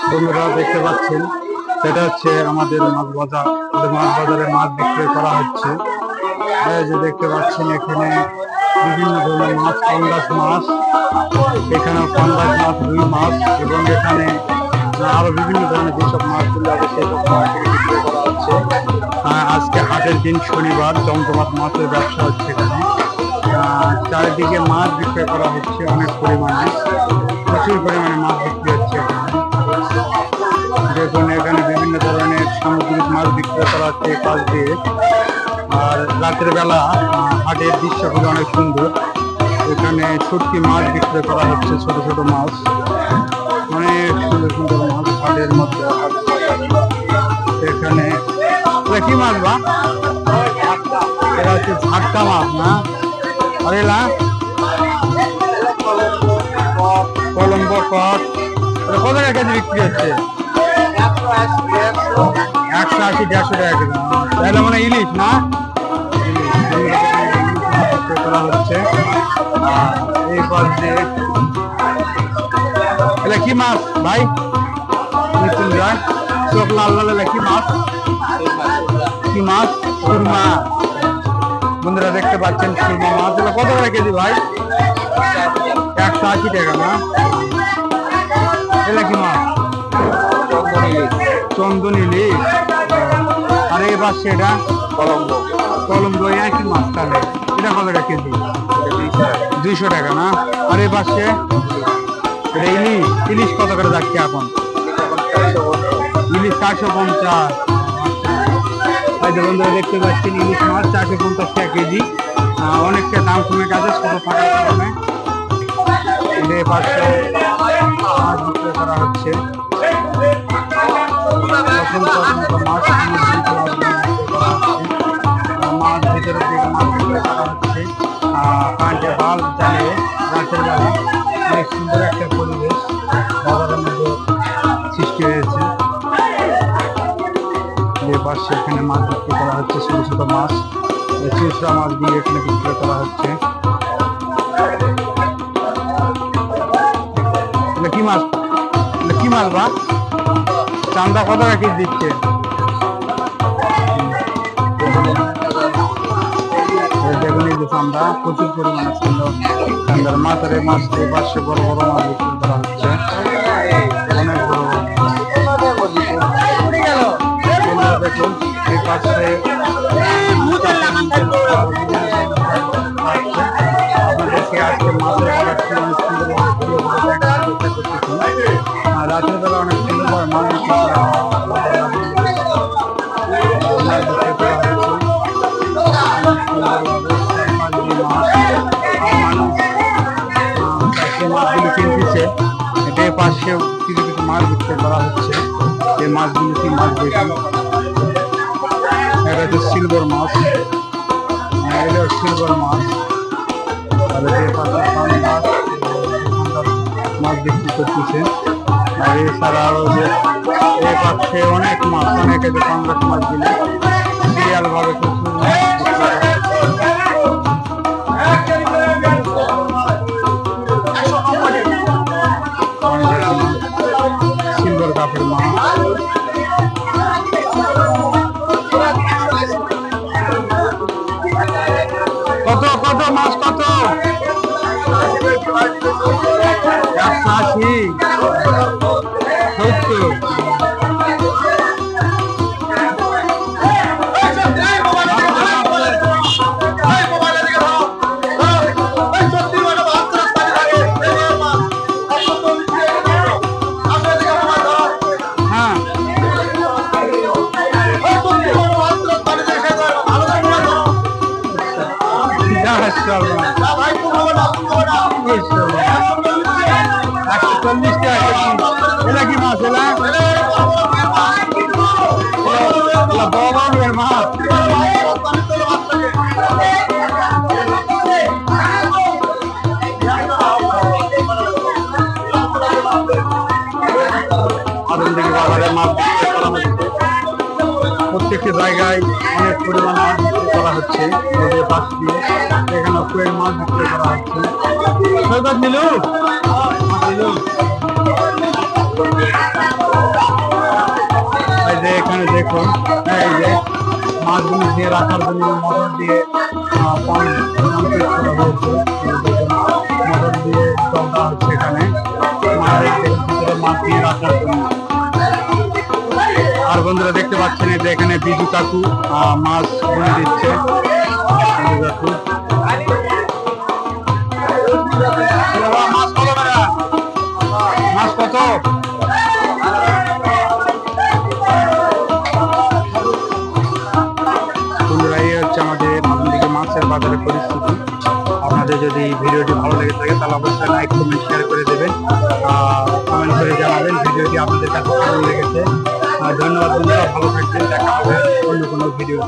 বন্ধুরা দেখতে পাচ্ছেন সেটা হচ্ছে আমাদের মাছ বাজার। মাছ বাজারে মাছ বিক্রি করা হচ্ছে। এই যে দেখতে পাচ্ছেন এখানে বিভিন্ন ধরনের মাছ, পাঙ্গাস মাছ, এখানে পাঙ্গাস মাছ, রুই মাছ এবং এখানে আরো বিভিন্ন ধরনের যেসব মাছগুলো আছে সেসব মাছ বিক্রি করা হচ্ছে। আজকে হাটের দিন, শনিবার, জমজমাট মাছের ব্যবসা হচ্ছে এখানে। চারিদিকে মাছ বিক্রি করা হচ্ছে অনেক পরিমাণে, প্রচুর পরিমাণে মাছ বিক্রি হচ্ছে এখানে। দেখুন এখানে বিভিন্ন ধরনের সামুদ্রিক মাছ বিক্রি করা হচ্ছে পাশ দিয়ে। আর রাতের বেলা হাটের দৃশ্যগুলো অনেক সুন্দর। এখানে শুটকি মাছ বিক্রি করা হচ্ছে, ছোট ছোট মাছ, অনেক সুন্দর সুন্দর মাছ হাটের মধ্যে। এখানে কি মাছ বা এটা হচ্ছে ঝাটকা মাছ না? আর এলা কলম্বো কট কত টাকা কেজি বিক্রি হচ্ছে? 180, 150 টাকা কেজি। তাহলে মানে ইলিশ না? করা হচ্ছে। এই পাশে এটা কি মাছ ভাই? চোখ লাল লাল, কি মাছ? কি মাছ? সুরমা। বন্ধুরা দেখতে পাচ্ছেন সুরমা মাছ। এটা কত টাকা কেজি ভাই? 180 টাকা না? এটা কি মাছ? চন্দন ইলিশ। আর এই পাশে এটা কলম্বো। কলম্বো একই মাছ। তাহলে এটা কত টাকা কেজি? 200 টাকা না? আর এই পাশে এটা ইলিশ। ইলিশ কত করে যাচ্ছে এখন? ইলিশ 450। বন্ধুরা দেখতে পাচ্ছেন ইলিশ মাছ 450 টাকা কেজি। অনেকটা দাম কমে গেছে ছোট থাকার কারণে। এই পাশে মাছ বিক্রি করা হচ্ছে। মাছ ভিতরে দিকে মাছ বিক্রি করা হচ্ছে। কাঁচে বাল জ্বালিয়ে রাতের বেলা অনেক সুন্দর একটা পরিবেশ বাজারের মধ্যে সৃষ্টি হয়েছে। যে পাশে এখানে মাছ বিক্রি করা হচ্ছে, ছোট ছোট মাছ, চুচড়া মাছ দিয়ে এখানে বিক্রি করা হচ্ছে। কি মাছ? কি মাছ বা? চান্দা কত টাকা কেজি দিচ্ছে? দেখুন এই যে চান্দা, প্রচুর পরিমাণে চান্দার মাছের মাছ। এই পাশে বড় বড় মাছ বিক্রি করা হচ্ছে, অনেক বড়। দেখুন এই পাশে আপনাদেরকে আজকে মাছের কালেকশন অনেক সুন্দর রাতের বেলা অনেক সুন্দর মাছ বিক্রি করা হয়। মাছগুলি কিনতেছে, এটার পাশে কিছু কিছু মাছ বিক্রি করা হচ্ছে। এই মাছগুলি কি মাছ দেখি? এটা হচ্ছে সিলভার মাছ। এটা সিলভার মাছ। আর এর পাশে মাছ বিক্রি করতেছে। আর এছাড়া আরো যে এর পাশে অনেক মাছ, অনেকে যে পাঙ্গাস মাছগুলি সিরিয়াল ভাবে প্রচুর মাছ সিলভার কাপের মাছ। কত কত মাছ কত? 180, 70। এটা কি মাছ? মাছ প্রত্যেকটি জায়গায় অনেক পরিমাণ মাছ বিক্রি করা হচ্ছে এই যে পাশ দিয়ে এখানে কই মাছ বিক্রি করা হচ্ছে। সৈকত নিলু নিলু এই যে এখানে দেখুন এই যে মাছগুলো দিয়ে রাখার জন্য মোটর দিয়ে কমপ্লিট করা হয়েছে। মোটর দিয়ে চলটা হচ্ছে এখানে মাছের ভিতরে মাছ দিয়ে রাখার জন্য। আর বন্ধুরা দেখতে পাচ্ছেন যে এখানে বিজু কাকু মাছ গুনে দিচ্ছে। বিজু কাকু মাছ কত টাকা? মাছ কত? বন্ধুরা এই হচ্ছে আমাদের দিকে মাছের বাজারের পরিস্থিতি। আপনাদের যদি ভিডিওটি ভালো লেগে থাকে তাহলে অবশ্যই লাইক কমেন্ট শেয়ার করে দেবেন, কমেন্ট করে জানাবেন ভিডিওটি আপনাদের কাছে ভালো লেগেছে। ধন্যবাদ বন্ধুরা, ভালো থাকবেন, দেখা হবে অন্য কোনো ভিডিও।